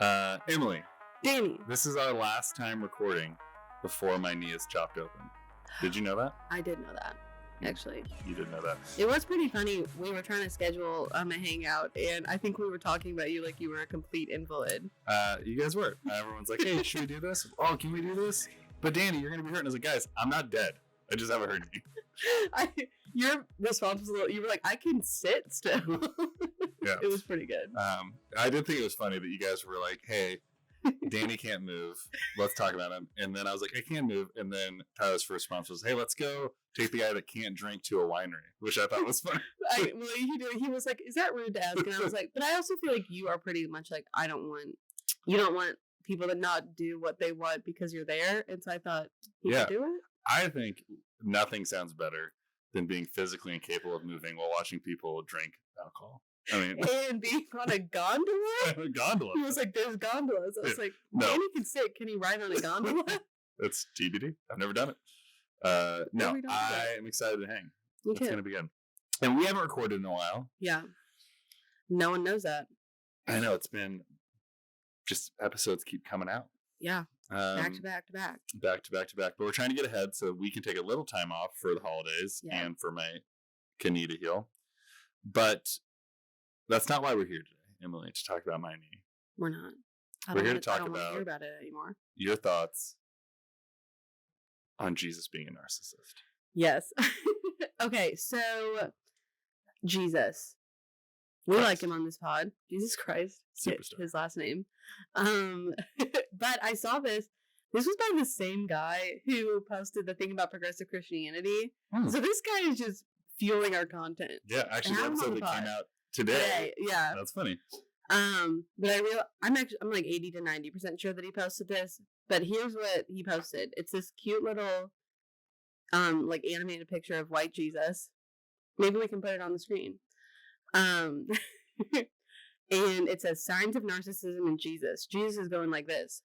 Emily, Danny. this is our last time recording before my knee is chopped open. Did you know that? I did know that, actually. You didn't know that? It was pretty funny. We were trying to schedule a hangout, and I think we were talking about you like you were a complete invalid. You guys were. Everyone's like, hey, should we do this? Oh, can we do this? But Danny, you're going to be hurt. And I was like, guys, I'm not dead. I just haven't heard you. Your response was a little, you were like, I can sit still. Yeah. It was pretty good. I did think it was funny that you guys were like, hey, Danny can't move. Let's talk about him. And then I was like, I can move. And then Tyler's first response was, hey, let's go take the guy that can't drink to a winery, which I thought was funny. He was like, is that rude to ask? And I was like, but I also feel like you are pretty much like, you don't want people to not do what they want because you're there. And so I thought he could do it. I think nothing sounds better than being physically incapable of moving while watching people drink alcohol. I mean, and being on a gondola? A gondola. He was like, there's gondolas. I was like, no. Danny can sit. Can he ride on a gondola? That's TBD. I've never done it. No, I am excited to hang. It's going to be good. And we haven't recorded in a while. Yeah. No one knows that. I know. It's been just episodes keep coming out. Yeah. Back to back to back. Back to back to back. But we're trying to get ahead so we can take a little time off for the holidays and for my knee to heal. But that's not why we're here today, Emily, to talk about my knee. We're not. We're here to talk I don't about hear about it anymore. Your thoughts on Jesus being a narcissist. Yes. Okay, so Jesus. We like him on this pod. Jesus Christ. Superstar. His last name. But I saw this. This was by the same guy who posted the thing about progressive Christianity. So this guy is just fueling our content. Yeah, actually the episode that came out today. Yeah. That's funny. But I'm like 80 to 90% sure that he posted this. But here's what he posted. It's this cute little like animated picture of white Jesus. Maybe we can put it on the screen. And it says signs of narcissism in Jesus. Jesus is going like this.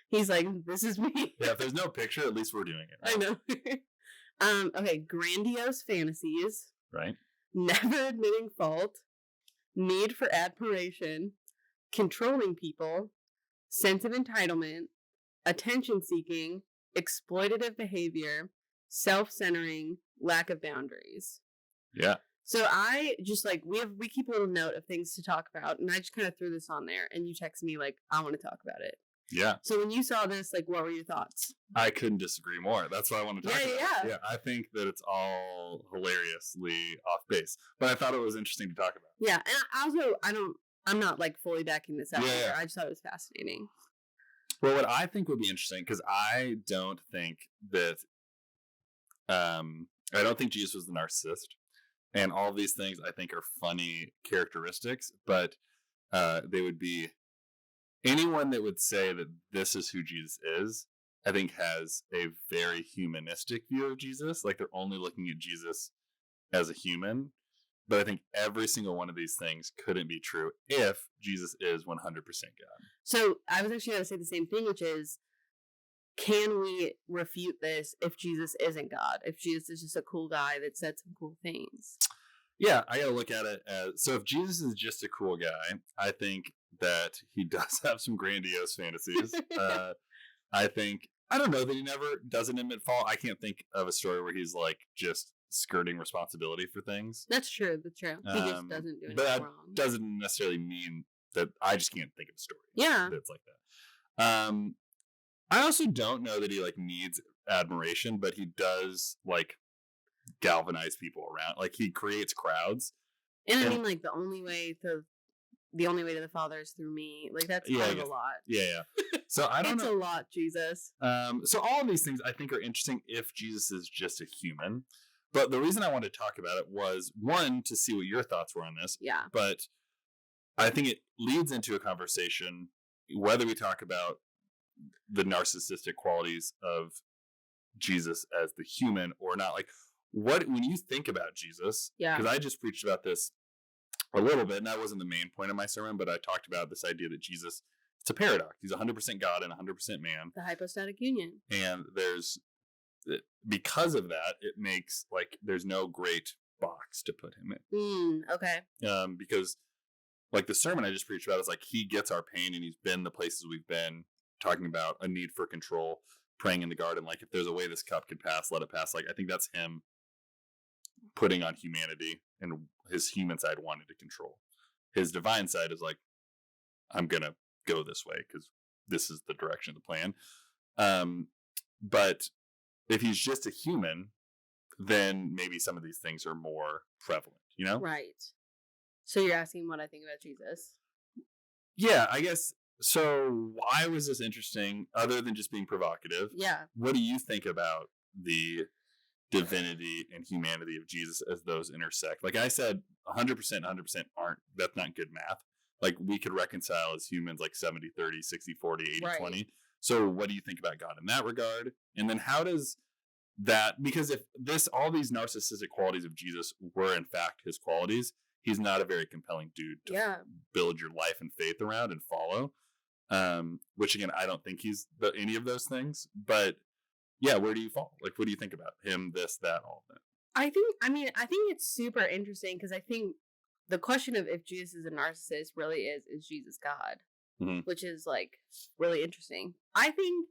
He's like, this is me. Yeah, if there's no picture, at least we're doing it. Right? I know. Okay, grandiose fantasies. Right. Never admitting fault. Need for admiration. Controlling people. Sense of entitlement. Attention seeking. Exploitative behavior. Self-centering. Lack of boundaries. Yeah. So I just like, we keep a little note of things to talk about, and I just kind of threw this on there, and you text me like, I want to talk about it. Yeah. So when you saw this, like, what were your thoughts? I couldn't disagree more. That's what I want to talk about. Yeah. I think that it's all hilariously off base, but I thought it was interesting to talk about. Yeah, and also, I'm not like fully backing this out either. I just thought it was fascinating. Well, what I think would be interesting, because I don't think that, I don't think Jesus was the narcissist. And all of these things I think are funny characteristics, but they would be anyone that would say that this is who Jesus is, I think has a very humanistic view of Jesus. Like they're only looking at Jesus as a human. But I think every single one of these things couldn't be true if Jesus is 100% God. So I was actually going to say the same thing, which is, can we refute this if Jesus isn't God? If Jesus is just a cool guy that said some cool things? Yeah, I got to look at it as, so if Jesus is just a cool guy, I think that he does have some grandiose fantasies. I don't know that he never doesn't admit fault. I can't think of a story where he's like just skirting responsibility for things. That's true. He just doesn't do anything but that wrong. Doesn't necessarily mean that I just can't think of a story. Yeah. That's like that. I also don't know that he like needs admiration, but he does like galvanize people around. Like he creates crowds. And I mean, like the only way to the Father is through me. Like that's kind of a lot. Yeah. So I don't know. It's a lot, Jesus. So all of these things I think are interesting if Jesus is just a human. But the reason I wanted to talk about it was, one, to see what your thoughts were on this. Yeah. But I think it leads into a conversation whether we talk about the narcissistic qualities of Jesus as the human or not. Like, when you think about Jesus, because I just preached about this a little bit, and that wasn't the main point of my sermon, but I talked about this idea that Jesus, it's a paradox. He's 100% God and 100% man. The hypostatic union. And because of that, it makes like there's no great box to put him in. Okay. Because like the sermon I just preached about is like he gets our pain and he's been the places we've been, talking about a need for control, praying in the garden, like if there's a way this cup could pass, let it pass. Like I think that's him putting on humanity and his human side wanting to control. His divine side is like, I'm gonna go this way because this is the direction of the plan. But if he's just a human, then maybe some of these things are more prevalent, you know? Right. So you're asking what I think about Jesus? Yeah, I guess. So why was this interesting other than just being provocative? Yeah. What do you think about the divinity and humanity of Jesus as those intersect? Like I said, 100%, 100% aren't, that's not good math. Like we could reconcile as humans like 70, 30, 60, 40, 80, Right. 20. So what do you think about God in that regard? And then how does that, because if all these narcissistic qualities of Jesus were in fact his qualities, he's not a very compelling dude to build your life and faith around and follow. Which again, I don't think he's any of those things, but yeah, where do you fall? Like, what do you think about him, this, that, all of that? I think it's super interesting because I think the question of if Jesus is a narcissist really is Jesus God? Mm-hmm. Which is like really interesting. I think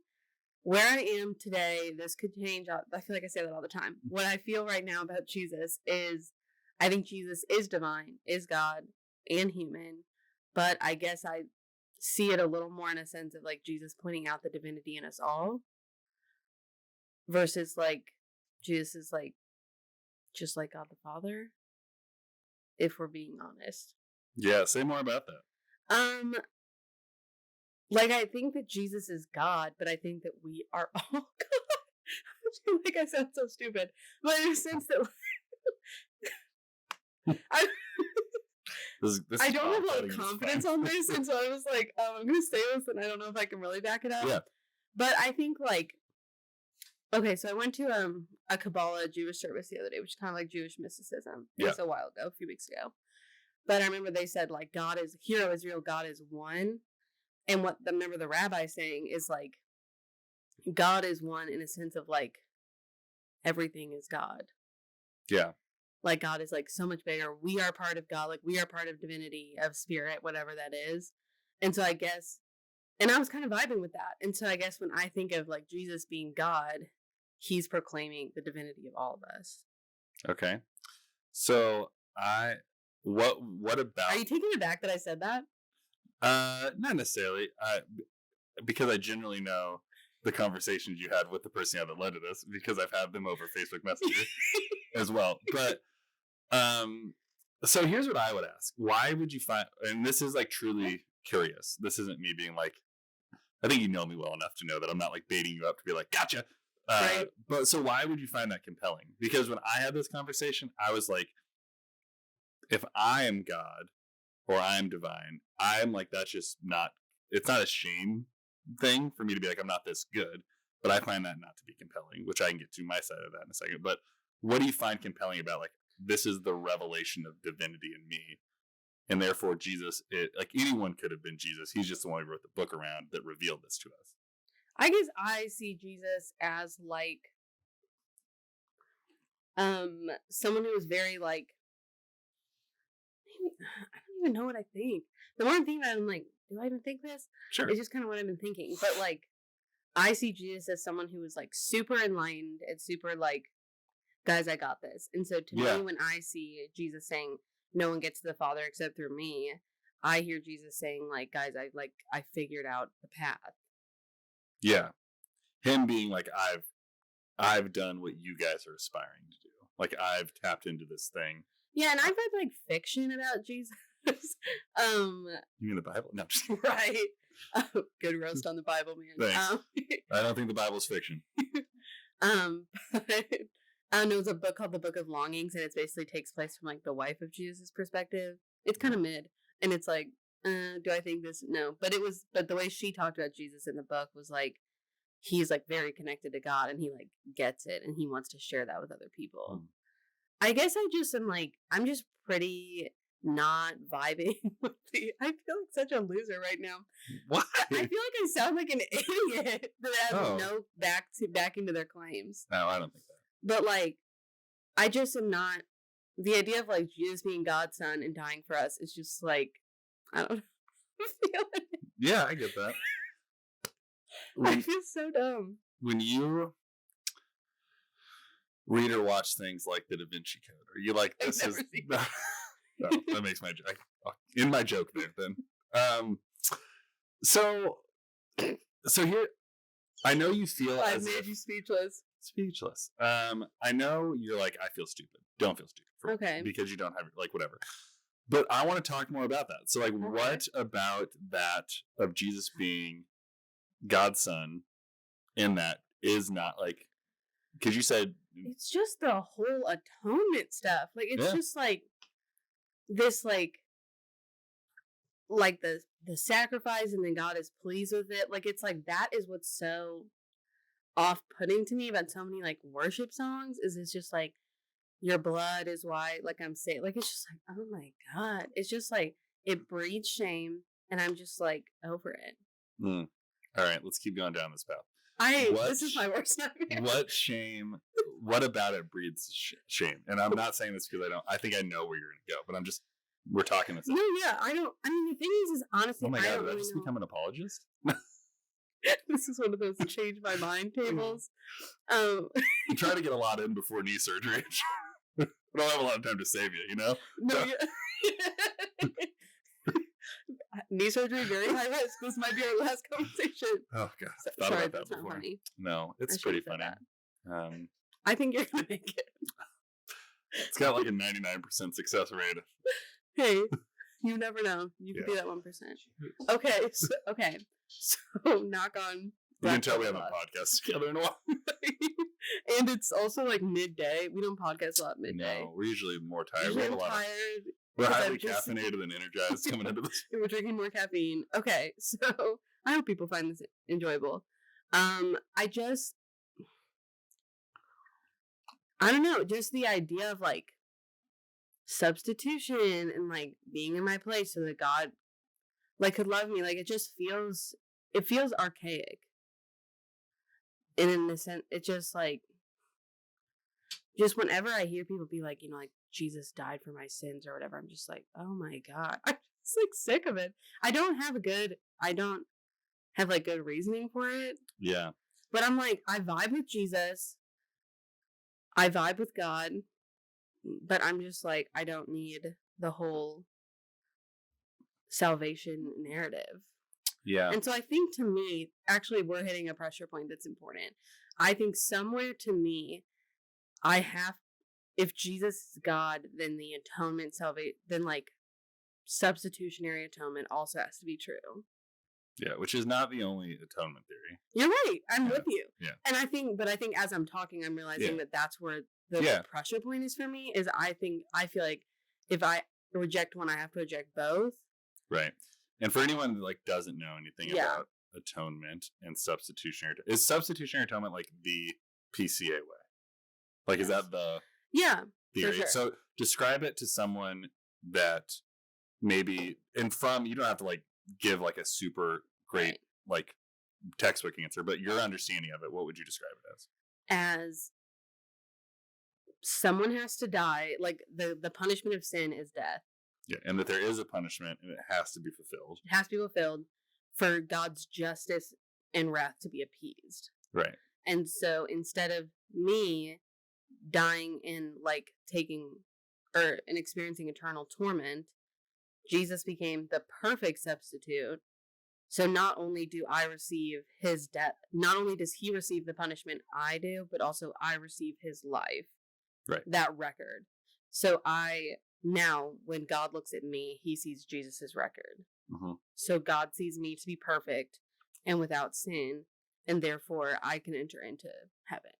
where I am today, this could change. I feel like I say that all the time. What I feel right now about Jesus is I think Jesus is divine, is God, and human. But I guess I see it a little more in a sense of like Jesus pointing out the divinity in us all versus like Jesus is like just like God the Father, if we're being honest. Yeah, say more about that. Like I think that Jesus is God, but I think that we are all God. I feel like I sound so stupid, but in a sense that I don't have like confidence on this, and so I was like, I'm gonna say this, and I don't know if I can really back it up. Yeah. But I think like, okay, so I went to a Kabbalah Jewish service the other day, which is kind of like Jewish mysticism. It was a while ago, a few weeks ago. But I remember they said like God is, hero Israel, God is one. And what remember the rabbi saying is like, God is one in a sense of like, everything is God. Yeah. Like God is like so much bigger. We are part of God. Like we are part of divinity, of spirit, whatever that is. And so I guess, and I was kind of vibing with that. And so I guess when I think of like Jesus being God, he's proclaiming the divinity of all of us. Okay. So what about? Are you taking it back that I said that? Not necessarily. Because I generally know the conversations you had with the person that led to this, because I've had them over Facebook Messenger as well. But so here's what I would ask: why would you find? And this is like truly curious. This isn't me being like, I think you know me well enough to know that I'm not like baiting you up to be like, gotcha. Right. But so why would you find that compelling? Because when I had this conversation, I was like, if I am God or I'm divine, I'm like, that's just not, it's not a shame thing for me to be like, I'm not this good, but I find that not to be compelling, which I can get to my side of that in a second. But what do you find compelling about like, this is the revelation of divinity in me, and therefore Jesus, like anyone could have been Jesus. He's just the one who wrote the book around that revealed this to us. I guess I see Jesus as like someone who is very like, I don't even know what I think. The more I'm thinking about it, I'm like, do I even think this? Sure. It's just kind of what I've been thinking. But like, I see Jesus as someone who is like super enlightened and super like, guys, I got this. And so to me, when I see Jesus saying, no one gets to the Father except through me, I hear Jesus saying like, guys, I figured out the path. Yeah. Him being like, I've done what you guys are aspiring to do. Like I've tapped into this thing. Yeah, and I've read like fiction about Jesus. You mean the Bible? No, just right. Good roast on the Bible, man. Thanks. I don't think the Bible's fiction. I know it's a book called The Book of Longings, and it basically takes place from like the wife of Jesus' perspective. It's kind of mid, and it's like, do I think this? No, but the way she talked about Jesus in the book was like, he's like very connected to God, and he like gets it, and he wants to share that with other people. I guess I just am like, I'm just pretty not vibing with I feel like such a loser right now. What? I feel like I sound like an idiot that has no backing to their claims. No, I don't think that. But like, I just am not, the idea of like Jesus being God's son and dying for us is just like, I don't feel it. Yeah, I get that. I feel so dumb. When you read or watch things like the Da Vinci Code, or you like this is no, that makes my joke in my joke there then. So here, I know you feel I made you speechless. Speechless. I know you're like, I feel stupid. Don't feel stupid. Okay. Because you don't have, like, whatever. But I want to talk more about that. So, like, what about that of Jesus being God's son in that is not, like, because you said... It's just the whole atonement stuff. Like, it's just, like, this, like the sacrifice, and then God is pleased with it. Like, it's like, that is what's so off-putting to me about so many, like, worship songs, is it's just like, your blood is white, like I'm saying, like, it's just like, oh my God, it's just like, it breeds shame, and I'm just like over it. All right, let's keep going down this path. This is my worst nightmare. What about it breeds shame? And I'm not saying this because I think I know where you're gonna go, but we're talking this. No, yeah, I mean, the thing is honestly, oh my God, did I just become an apologist? This is one of those change my mind tables. You try to get a lot in before knee surgery. I don't have a lot of time to save you, you know? No, knee surgery, very high risk. This might be our last conversation. Oh God, sorry, that's not funny. No, it's pretty funny. I think you're gonna make it. It's got like a 99% success rate. Hey, you never know. You could be that 1%. Okay, so knock on. You can tell we haven't podcast together in a while. And it's also like midday. We don't podcast a lot midday. No, we're usually more tired. Usually I'm tired. We're highly caffeinated and energized coming into this. We're drinking more caffeine. Okay, so I hope people find this enjoyable. I don't know, just the idea of like substitution and like being in my place so that God like could love me. Like it feels archaic. And in the sense, it just like, just whenever I hear people be like, like Jesus died for my sins or whatever, I'm just like, oh my God, I'm just like sick of it. I don't have like good reasoning for it. Yeah. But I'm like, I vibe with Jesus. I vibe with God. But I'm just like, I don't need the whole salvation narrative. Yeah. And so I think to me, actually, we're hitting a pressure point that's important. I think somewhere to me, if Jesus is God, then the atonement, then like substitutionary atonement also has to be true. Yeah, which is not the only atonement theory. You're right. I'm with you. Yeah. And I think as I'm talking, I'm realizing that that's where the pressure point is for me, is I feel like if I reject one, I have to reject both. Right. And for anyone that like doesn't know anything about atonement and is substitutionary atonement like the PCA way? Like, is that the theory? Sure. So describe it to someone that maybe, and you don't have to like give like a super great like textbook answer, but your understanding of it, what would you describe it as? As someone has to die, like the punishment of sin is death. Yeah, and that there is a punishment and it has to be fulfilled. It has to be fulfilled for God's justice and wrath to be appeased. Right. And so instead of me dying and like and experiencing eternal torment, Jesus became the perfect substitute. So not only do I receive his death, not only does he receive the punishment I do, but also I receive his life. Right. That record. So now, when God looks at me, he sees Jesus' record. Mm-hmm. So God sees me to be perfect and without sin, and therefore I can enter into heaven.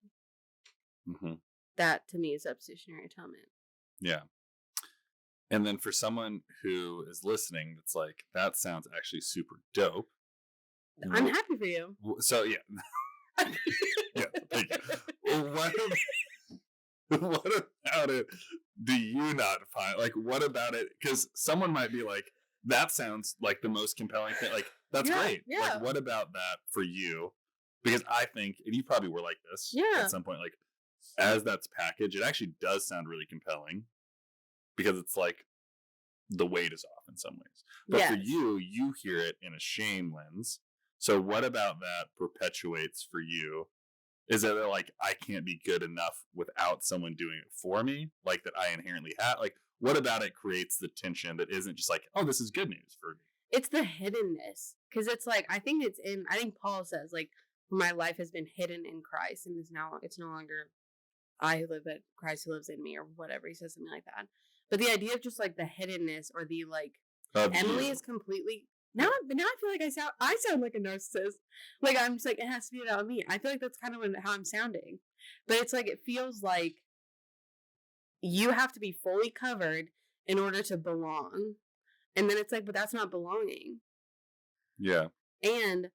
Mm-hmm. That, to me, is substitutionary atonement. Yeah. And then for someone who is listening, that's like, that sounds actually super dope. I'm happy for you. So, yeah. Yeah, thank you. What about it do you not find? Like, what about it? Because someone might be like, that sounds like the most compelling thing. Like, that's great. Yeah. Like, what about that for you? Because I think, and you probably were like this at some point, like, as that's packaged, it actually does sound really compelling. Because it's like, the weight is off in some ways. But for you hear it in a shame lens. So what about that perpetuates for you? Is it like, I can't be good enough without someone doing it for me? Like that I inherently have? Like, what about it creates the tension that isn't just like, oh, this is good news for me? It's the hiddenness. Because it's like, I think Paul says, like, my life has been hidden in Christ, and it's no longer I who live, but Christ who lives in me, or whatever. He says something like that. But the idea of just like the hiddenness, or the like, Emily is completely now I feel like I sound like a narcissist. Like, I'm just like, it has to be about me. I feel like that's kind of how I'm sounding. But it's like, it feels like you have to be fully covered in order to belong. And then it's like, but that's not belonging. Yeah. And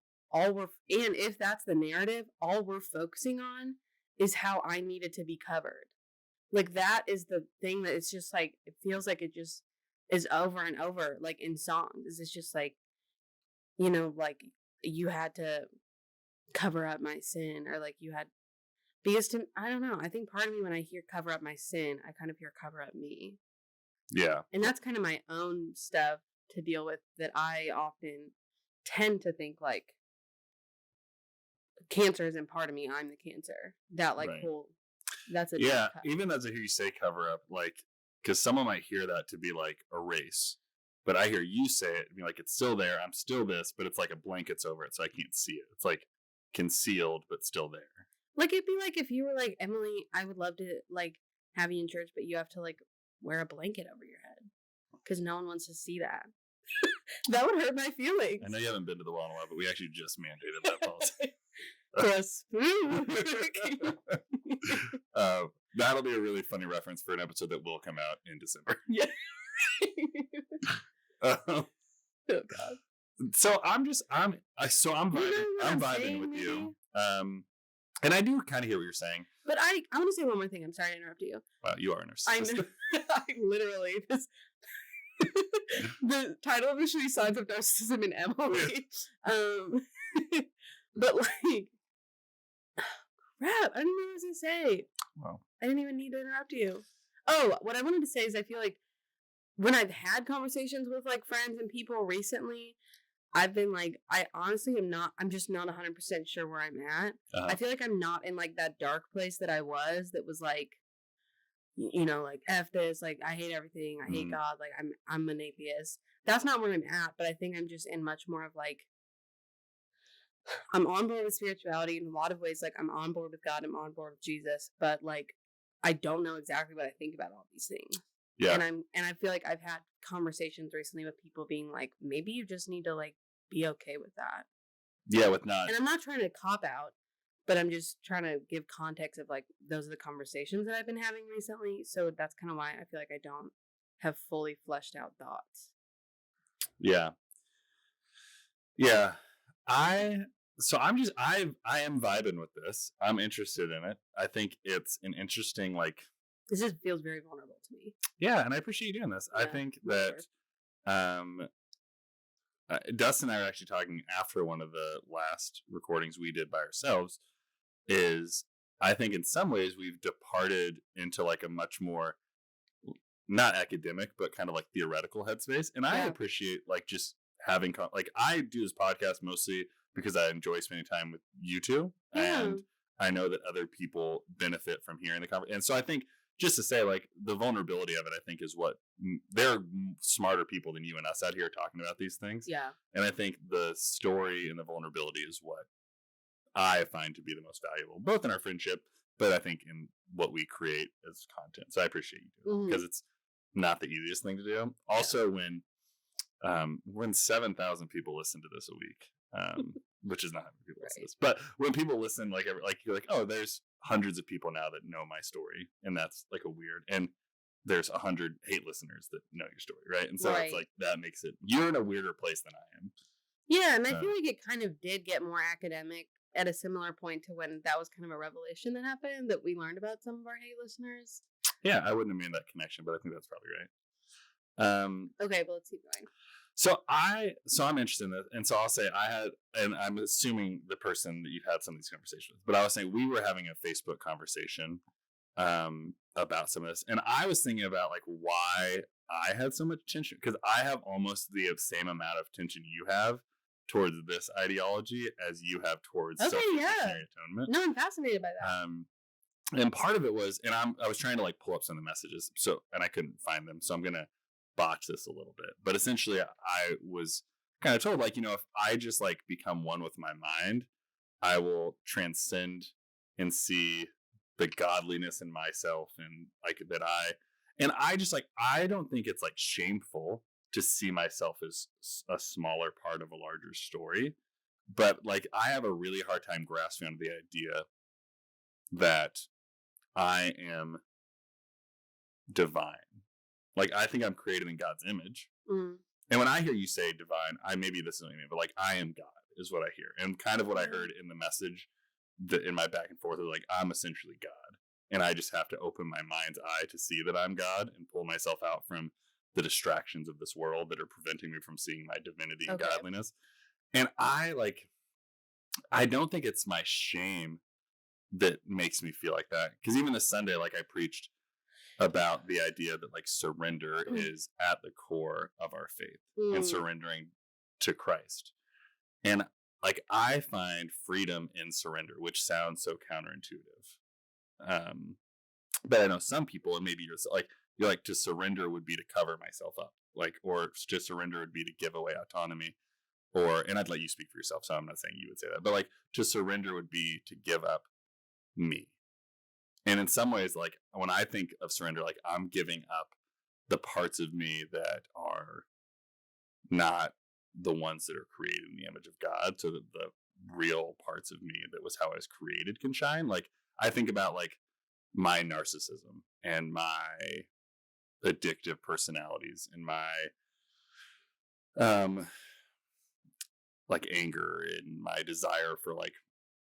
if that's the narrative, all we're focusing on is how I needed to be covered. Like, that is the thing that it's just like, it feels like it just is over and over, like in songs. It's just like, you know, like, you had to cover up my sin, or like you had, because I don't know. I think part of me, when I hear cover up my sin, I kind of hear cover up me. Yeah. And that's kind of my own stuff to deal with, that I often tend to think like cancer isn't part of me. I'm the cancer. That like whole, that's a even as I hear you say cover up, like, because someone might hear that to be like erase, but I hear you say it and be like, it's still there. I'm still this, but it's like a blanket's over it, so I can't see it. It's like concealed, but still there. Like, it'd be like if you were like, Emily, I would love to like have you in church, but you have to like wear a blanket over your head because no one wants to see that. That would hurt my feelings. I know you haven't been to the well in a while, but we actually just mandated that policy. That'll be a really funny reference for an episode that will come out in December. Yeah. Oh God. So I'm vibing. I'm vibing with you. And I do kind of hear what you're saying. But I want to say one more thing. I'm sorry to interrupt you. Wow, you are a narcissist. I literally the title of the show is Signs of Narcissism in Emily. But like, crap, I didn't know what I was gonna say. Wow. I didn't even need to interrupt you. Oh, what I wanted to say is, I feel like when I've had conversations with like friends and people recently, I've been like, I'm just not 100% sure where I'm at. I feel like I'm not in like that dark place that I was, that was like, you know, like, F this, like, I hate everything, I hate God, like, I'm an atheist. That's not where I'm at, but I think I'm just in much more of like, I'm on board with spirituality in a lot of ways. Like, I'm on board with God, I'm on board with Jesus, but like, I don't know exactly what I think about all these things. Yeah. And I feel like I've had conversations recently with people being like, maybe you just need to like be okay with that. Yeah, with not. And I'm not trying to cop out, but I'm just trying to give context of like, those are the conversations that I've been having recently. So that's kind of why I feel like I don't have fully fleshed out thoughts. Yeah. Yeah. I am vibing with this. I'm interested in it. I think it's an interesting, like, this just feels very vulnerable to me. Yeah, and I appreciate you doing this. Yeah, I think that Dustin and I were actually talking after one of the last recordings we did by ourselves, is I think in some ways we've departed into like a much more, not academic, but kind of like theoretical headspace. And I appreciate like just having, like, I do this podcast mostly because I enjoy spending time with you two. Yeah. And I know that other people benefit from hearing the conversation. And so I think, just to say, like, the vulnerability of it, I think, is what they're smarter people than you and us out here talking about these things. Yeah. And I think the story and the vulnerability is what I find to be the most valuable, both in our friendship, but I think in what we create as content. So I appreciate you doing it, because it's not the easiest thing to do. Also, when 7,000 people listen to this a week, which is not how many people listen to this, but when people listen, like you're like, oh, there's hundreds of people now that know my story, and that's like a weird, and there's 100 hate listeners that know your story, right? And so it's like, that makes it, you're in a weirder place than I am. Yeah, and I feel like it kind of did get more academic at a similar point to when that was kind of a revelation that happened, that we learned about some of our hate listeners. Yeah, I wouldn't have made that connection, but I think that's probably right. Okay, but let's keep going. So I'm interested in this, and so I'll say and I'm assuming the person that you've had some of these conversations with, but I was saying we were having a Facebook conversation about some of this. And I was thinking about like why I had so much tension, because I have almost the same amount of tension you have towards this ideology as you have towards substitutionary atonement. No, I'm fascinated by that. And part of it was, and I was trying to like pull up some of the messages, and I couldn't find them, so I'm gonna botch this a little bit. But essentially, I was kind of told, like, if I just like become one with my mind, I will transcend and see the godliness in myself, and like that I just like, I don't think it's like shameful to see myself as a smaller part of a larger story, but like I have a really hard time grasping onto the idea that I am divine. Like, I think I'm created in God's image. Mm. And when I hear you say divine, maybe this isn't me, but like, I am God is what I hear. And kind of what I heard in the message in my back and forth was like, I'm essentially God. And I just have to open my mind's eye to see that I'm God and pull myself out from the distractions of this world that are preventing me from seeing my divinity and godliness. And I don't think it's my shame that makes me feel like that. Because even this Sunday, like I preached about the idea that like surrender is at the core of our faith and surrendering to Christ. And like I find freedom in surrender, which sounds so counterintuitive. But I know some people, and maybe you're like to surrender would be to cover myself up, like, or to surrender would be to give away autonomy, and I'd let you speak for yourself, so I'm not saying you would say that, but like to surrender would be to give up me. And in some ways, like when I think of surrender, like I'm giving up the parts of me that are not the ones that are created in the image of God, so that the real parts of me that was how I was created can shine. Like I think about like my narcissism and my addictive personalities and my like anger and my desire for like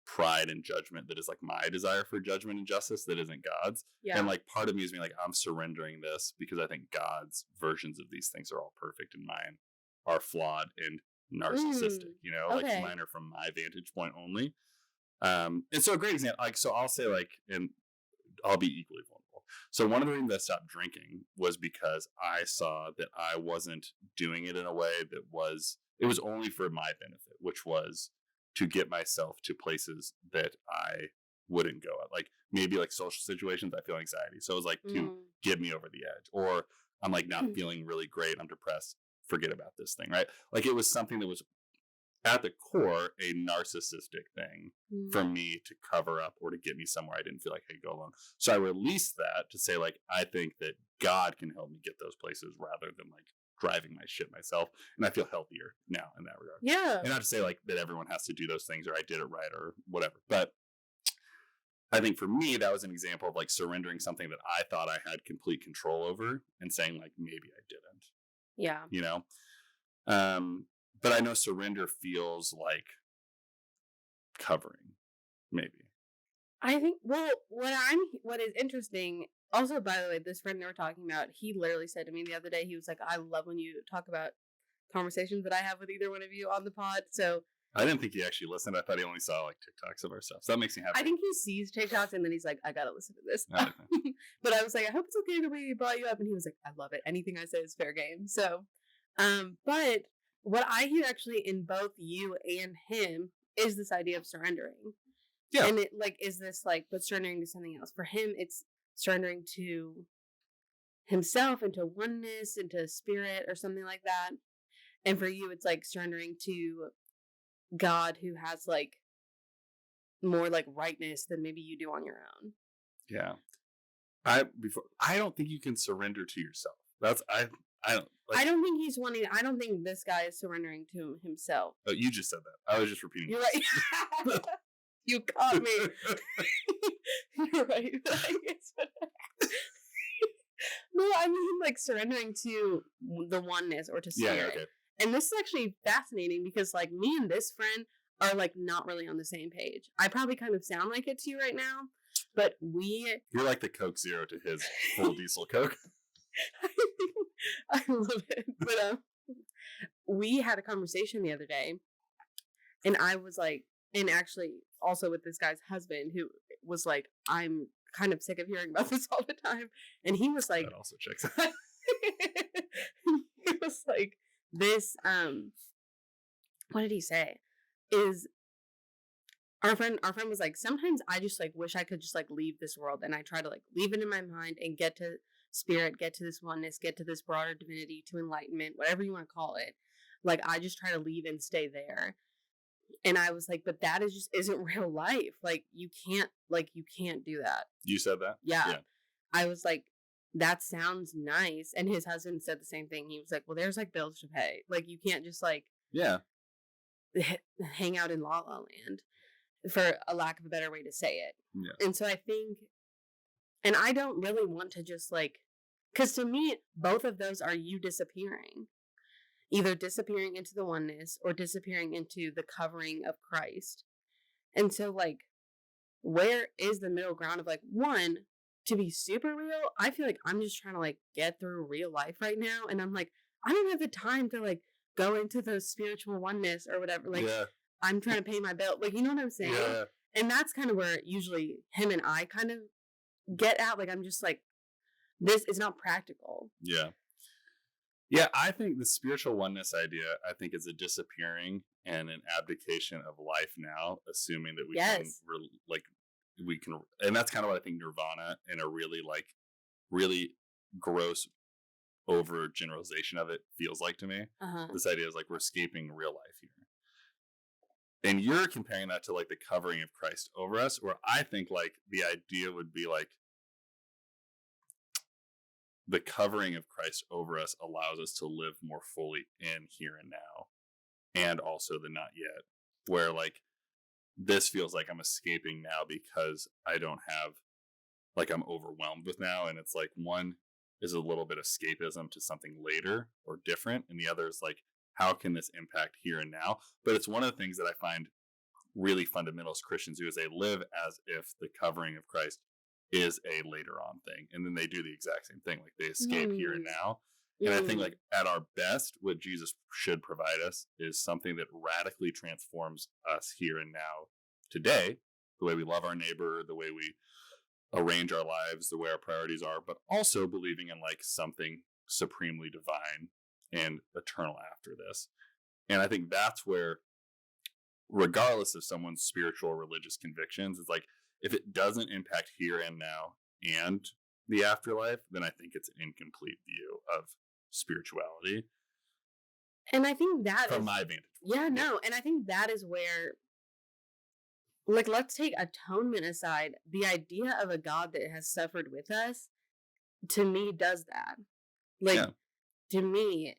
pride and judgment that is like my desire for judgment and justice that isn't God's. Yeah. And like part of me is being like, I'm surrendering this because I think God's versions of these things are all perfect and mine are flawed and narcissistic, like mine are from my vantage point only. And so a great example, like, so I'll say like, and I'll be equally vulnerable. So one of the reasons I stopped drinking was because I saw that I wasn't doing it in a way that it was only for my benefit, which was to get myself to places that I wouldn't go at. Like maybe like social situations, I feel anxiety. So it was like to get me over the edge, or I'm like not feeling really great, I'm depressed, forget about this thing, right? Like it was something that was at the core a narcissistic thing for me to cover up or to get me somewhere I didn't feel like I could go alone. So I released that to say like, I think that God can help me get those places rather than like driving my shit myself. And I feel healthier now in that regard. Yeah. And not to say like that everyone has to do those things or I did it right or whatever. But I think for me, that was an example of like surrendering something that I thought I had complete control over and saying like, maybe I didn't. Yeah. But I know surrender feels like covering, maybe. I think, well, what is interesting, also, by the way, this friend that we're talking about, he literally said to me the other day, he was like, I love when you talk about conversations that I have with either one of you on the pod. So I didn't think he actually listened. I thought he only saw like TikToks of our stuff. So that makes me happy. I think he sees TikToks and then he's like, I gotta listen to this. But I was like, I hope it's okay the way he brought you up. And he was like, I love it. Anything I say is fair game. So, but what I hear actually in both you and him is this idea of surrendering. Yeah. And it like is this like, but surrendering to something else. For him, it's surrendering to himself, into oneness, into spirit or something like that. And for you, it's like surrendering to God, who has like more like rightness than maybe you do on your own. Yeah. I don't think you can surrender to yourself. I don't think he's wanting. I don't think this guy is surrendering to himself. Oh, you just said that. I was just repeating. You're right. You caught me. You're right. No, I mean like surrendering to the oneness or to spirit. Yeah, okay. And this is actually fascinating because like me and this friend are like not really on the same page. I probably kind of sound like it to you right now, but you're like the Coke Zero to his full diesel Coke. I love it. But we had a conversation the other day and I was like, and actually also with this guy's husband, who was like, I'm kind of sick of hearing about this all the time. And he was like, that also checks out. he was like, this, what did he say? Is our friend was like, sometimes I just like wish I could just like leave this world, and I try to like leave it in my mind and get to spirit, get to this oneness, get to this broader divinity, to enlightenment, whatever you want to call it. Like, I just try to leave and stay there. And I was like, but that is just isn't real life. Like, you can't do that. You said that? Yeah. I was like, that sounds nice. And his husband said the same thing. He was like, well, there's like bills to pay. Like, you can't just like hang out in La La Land, for a lack of a better way to say it. Yeah. And so I think, and I don't really want to just like, because to me, both of those are you disappearing. Either disappearing into the oneness or disappearing into the covering of Christ. And so, like, where is the middle ground of, like, one, to be super real, I feel like I'm just trying to, like, get through real life right now. And I'm like, I don't have the time to, like, go into the spiritual oneness or whatever. Like, I'm trying to pay my bill. Like, you know what I'm saying? Yeah. And that's kind of where usually him and I kind of get at. Like, I'm just like, this is not practical. Yeah. Yeah, I think the spiritual oneness idea, I think, is a disappearing and an abdication of life now, assuming that we can, and that's kind of what I think nirvana, and a really gross overgeneralization of it, feels like to me. This idea is like we're escaping real life here. And you're comparing that to like the covering of Christ over us, where I think like the idea would be like, the covering of Christ over us allows us to live more fully in here and now, and also the not yet, where like this feels like I'm escaping now because I don't have, like, I'm overwhelmed with now. And it's like one is a little bit escapism to something later or different, and the other is like, how can this impact here and now? But it's one of the things that I find really fundamental as Christians do, is they live as if the covering of Christ is a later on thing, and then they do the exact same thing, like they escape here and now. And I think like at our best, what Jesus should provide us is something that radically transforms us here and now today, the way we love our neighbor, the way we arrange our lives, the way our priorities are, but also believing in like something supremely divine and eternal after this. And I think that's where, regardless of someone's spiritual or religious convictions, it's like, if it doesn't impact here and now and the afterlife, then I think it's an incomplete view of spirituality. And I think that from my vantage point. Yeah, no. And I think that is where, like, let's take atonement aside. The idea of a God that has suffered with us, to me, does that. Like, to me,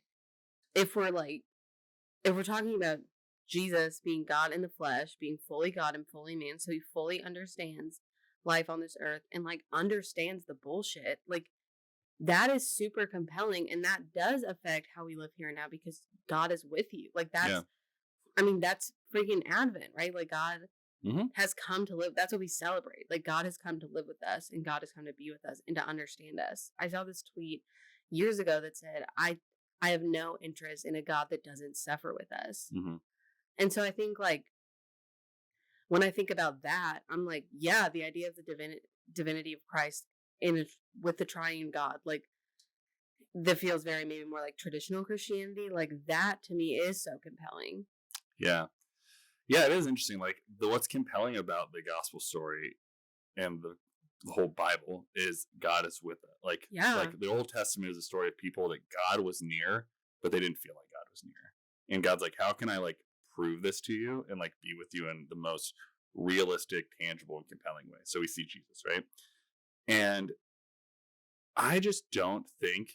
if we're talking about Jesus being God in the flesh, being fully God and fully man, so he fully understands life on this earth and like understands the bullshit, like, that is super compelling, and that does affect how we live here and now, because God is with you. Like, that's I mean, that's freaking Advent, right? Like, God has come to live. That's what we celebrate. Like, God has come to live with us, and God has come to be with us and to understand us. I saw this tweet years ago that said, I have no interest in a God that doesn't suffer with us. And so I think, like, when I think about that, I'm like, yeah, the idea of the divinity of Christ with the triune God, like, that feels very maybe more like traditional Christianity. Like, that to me is so compelling. Yeah, it is interesting. Like, what's compelling about the gospel story and the whole Bible is God is with us. Like, like the Old Testament is a story of people that God was near, but they didn't feel like God was near. And God's like, how can I like prove this to you and like be with you in the most realistic, tangible, and compelling way? So we see Jesus, right? And I just don't think,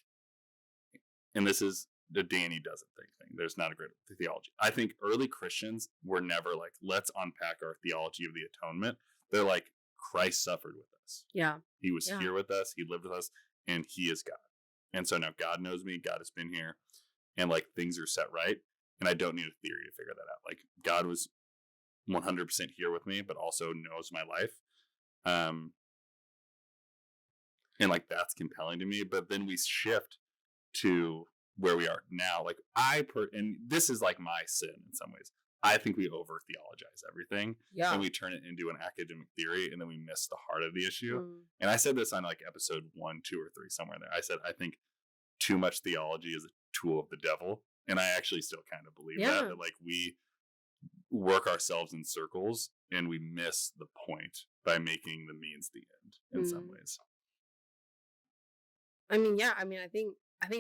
and this is the Danny doesn't think thing, there's not a great theology. I think early Christians were never like, let's unpack our theology of the atonement. They're like, Christ suffered with us. Yeah. He was here with us. He lived with us, and he is God. And so now God knows me. God has been here, and like things are set right. And I don't need a theory to figure that out. Like, God was 100% here with me, but also knows my life. And like, that's compelling to me. But then we shift to where we are now. Like, and this is like my sin in some ways. I think we over theologize everything, Yeah. and we turn it into an academic theory, and then we miss the heart of the issue. Mm. And I said this on like episode 1, 2, or 3, somewhere there. I said I think too much theology is a tool of the devil, and I actually still kind of believe that like we work ourselves in circles and we miss the point by making the means the end in some ways. I mean, yeah. I mean, I think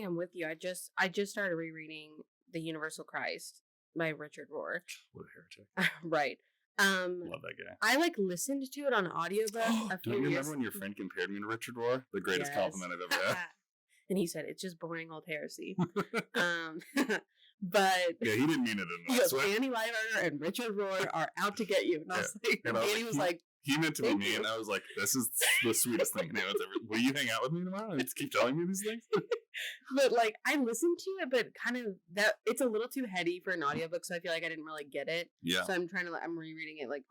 I'm with you. I just started rereading The Universal Christ by Richard Rohr. What a heretic. Right. Love that guy. I like listened to it on audiobook a few Don't you years. remember when your friend compared me to Richard Rohr? The greatest compliment I've ever had. And he said, it's just boring old heresy. But yeah, he didn't mean it in that way. Annie Lighter and Richard Rohr are out to get you. And I was like, and Annie was like, he meant to be me, and I was like, this is the sweetest thing anyone's ever. Will you hang out with me tomorrow and just keep telling me these things? But like, I listened to it, but kind of that it's a little too heady for an audiobook, so I feel like I didn't really get it. Yeah. So I'm rereading it like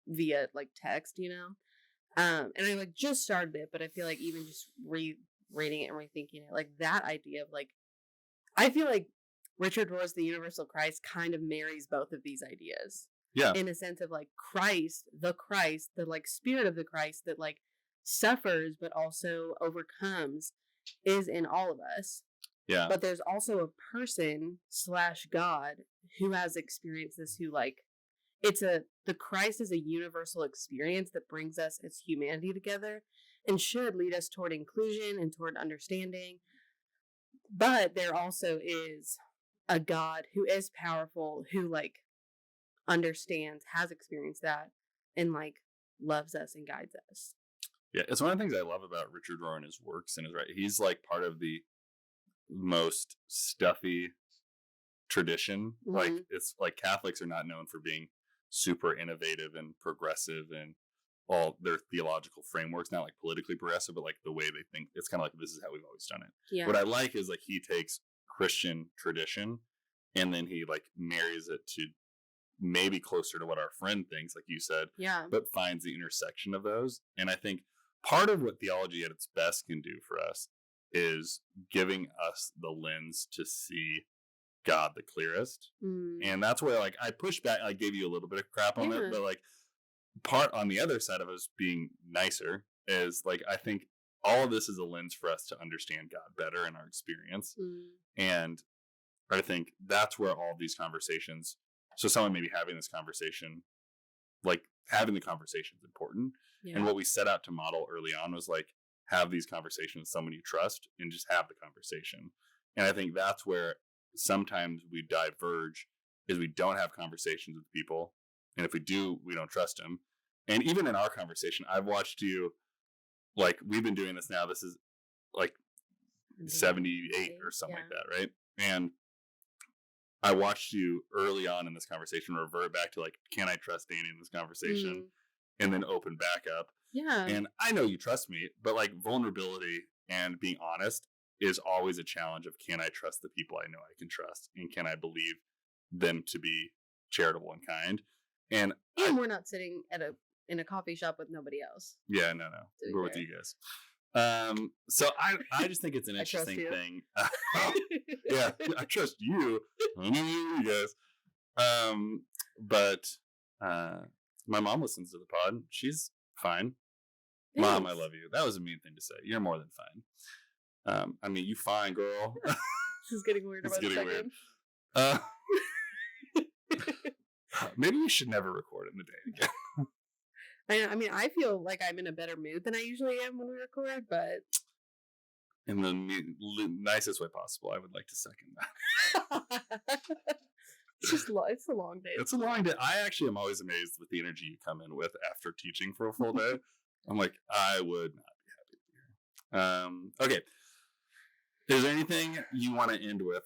via like text, you know. And I like just started it, but I feel like even just reading it and rethinking it, like that idea of like, I feel like Richard Rohr's The Universal Christ kind of marries both of these ideas. Yeah. In a sense of like Christ, the like spirit of the Christ that like suffers but also overcomes is in all of us. Yeah. But there's also a person / God who has experienced this, who like, the Christ is a universal experience that brings us as humanity together and should lead us toward inclusion and toward understanding. But there also is a God who is powerful, who like understands, has experienced that, and like loves us and guides us. Yeah, it's one of the things I love about Richard Rohr and his works and his right. He's like part of the most stuffy tradition. Mm-hmm. Like it's like Catholics are not known for being super innovative and progressive and all their theological frameworks, not like politically progressive, but like the way they think. It's kind of like, this is how we've always done it. Yeah. What I like is like he takes Christian tradition and then he like marries it to maybe closer to what our friend thinks, like you said, but finds the intersection of those. And I think part of what theology at its best can do for us is giving us the lens to see God the clearest. And that's where like I pushed back, I gave you a little bit of crap on it, but like part on the other side of us being nicer is like, I think all of this is a lens for us to understand God better in our experience. And I think that's where all of these conversations, so someone maybe having this conversation, like having the conversation is important. Yeah. And what we set out to model early on was like, have these conversations with someone you trust and just have the conversation. And I think that's where sometimes we diverge, is we don't have conversations with people. And if we do, we don't trust them. And even in our conversation, I've watched you, like we've been doing this now. This is like 78 or something like that, right? And I watched you early on in this conversation revert back to like, can I trust Danny in this conversation? And then open back up. Yeah. And I know you trust me, but like vulnerability and being honest is always a challenge of, can I trust the people I know I can trust? And can I believe them to be charitable and kind? And we're not sitting in a coffee shop with nobody else. Yeah, no. We're with you guys. So I just think it's an interesting thing. Yeah, I trust you. I know you guys. But my mom listens to the pod. She's fine. Thanks. Mom, I love you. That was a mean thing to say. You're more than fine. I mean, you fine, girl. This is getting weird. It's getting weird. Maybe we should never record in the day again. I mean, I feel like I'm in a better mood than I usually am when we record, but in the nicest way possible, I would like to second that. It's a long day. It's a long day. I actually am always amazed with the energy you come in with after teaching for a full day. I'm like, I would not be happy to be here. Okay. Is there anything you want to end with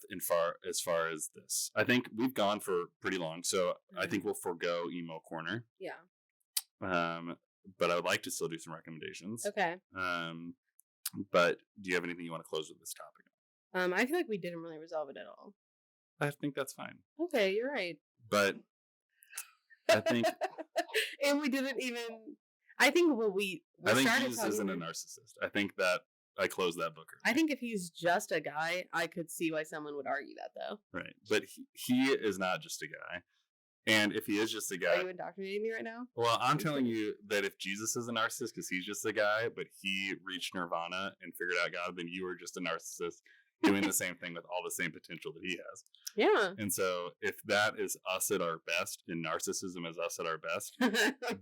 as far as this? I think we've gone for pretty long, so I think we'll forego emo corner. Yeah. But I would like to still do some recommendations. Okay. But do you have anything you want to close with this topic? I feel like we didn't really resolve it at all. I think that's fine. Okay, you're right. But I think, and we didn't even. I think I think Jesus isn't a narcissist. I think that I closed that book early. I think if he's just a guy, I could see why someone would argue that, though. Right, but he is not just a guy. And if he is just a guy, are you indoctrinating me right now? Well, I'm telling you that if Jesus is a narcissist because he's just a guy, but he reached nirvana and figured out God, then you are just a narcissist doing the same thing with all the same potential that he has. Yeah. And so if that is us at our best and narcissism is us at our best,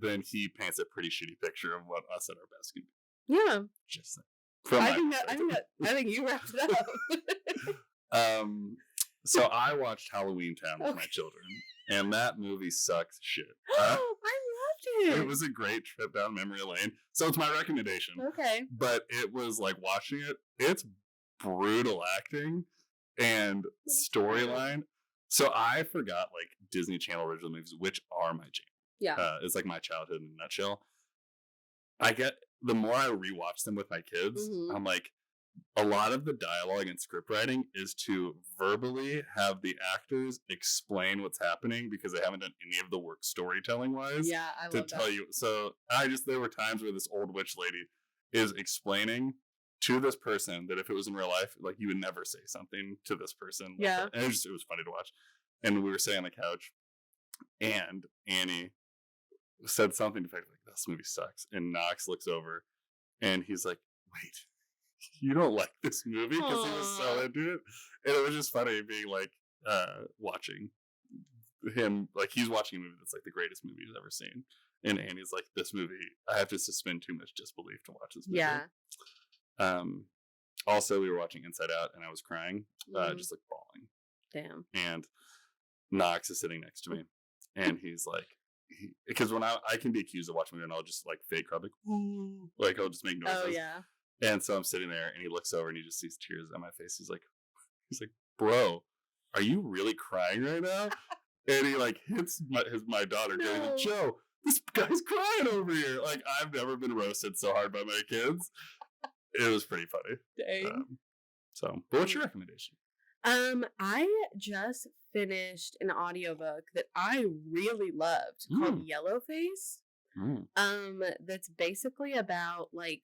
then he paints a pretty shitty picture of what us at our best can be. Yeah. Just I think you wrapped it up. So I watched Halloween Town with my children, and that movie sucks shit. I loved it. It was a great trip down memory lane. So it's my recommendation. Okay. But it was like watching it, it's brutal acting and storyline. So I forgot like Disney Channel original movies, which are my jam. Yeah. It's like my childhood in a nutshell. The more I rewatch them with my kids, I'm like, a lot of the dialogue and script writing is to verbally have the actors explain what's happening because they haven't done any of the work storytelling wise. Yeah, I love to tell you. So there were times where this old witch lady is explaining to this person that if it was in real life, like you would never say something to this person. Yeah. And it was funny to watch. And we were sitting on the couch and Annie said something to the effect like, this movie sucks. And Knox looks over and he's like, wait, you don't like this movie? Because he was so into it. And it was just funny being like, watching him, like he's watching a movie that's like the greatest movie he's ever seen. And Annie's like, this movie, I have to suspend too much disbelief to watch this movie. Yeah. Also, we were watching Inside Out and I was crying, just like bawling. Damn. And Knox is sitting next to me and he's like, because when I can be accused of watching a movie and I'll just like fake cry, like, ooh, like I'll just make noises. Oh, yeah. And so I'm sitting there and he looks over and he just sees tears on my face. He's like, bro, are you really crying right now? And he like hits my daughter. No. Like, Joe, this guy's crying over here. Like I've never been roasted so hard by my kids. It was pretty funny. Dang. But what's your recommendation? I just finished an audiobook that I really loved called Yellowface. That's basically about like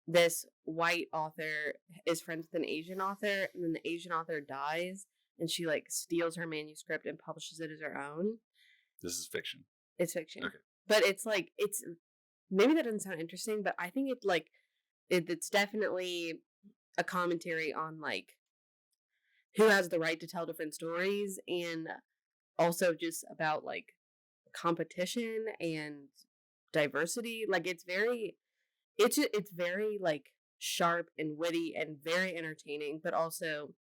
this white author is friends with an Asian author, and then the Asian author dies, and she like steals her manuscript and publishes it as her own. This is fiction. It's fiction. Okay. But it's like, maybe that doesn't sound interesting, but I think it's definitely a commentary on like who has the right to tell different stories, and also just about like competition and diversity. Like it's very like sharp and witty and very entertaining, but also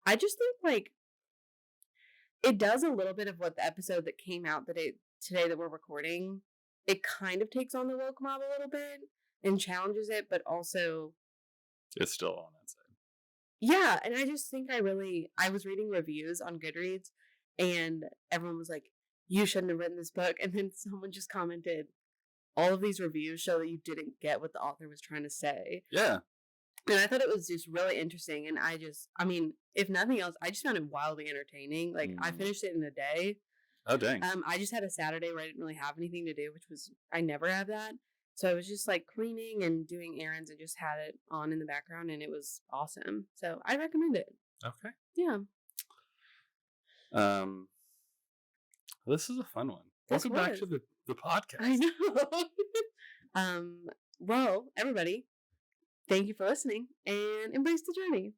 I just think like it does a little bit of what the episode that came out today that we're recording. It kind of takes on the woke mob a little bit and challenges it, but also it's still on that side. Yeah, and I just think I was reading reviews on Goodreads and everyone was like, you shouldn't have written this book. And then someone just commented, all of these reviews show that you didn't get what the author was trying to say. Yeah. And I thought it was just really interesting. And I mean, if nothing else, I just found it wildly entertaining. Like, I finished it in a day. Oh, dang. I just had a Saturday where I didn't really have anything to do, I never have that. So I was just like cleaning and doing errands and just had it on in the background, and it was awesome. So I recommend it. Okay. Yeah. This is a fun one. Welcome back to the podcast. I know. Well, everybody, thank you for listening and embrace the journey.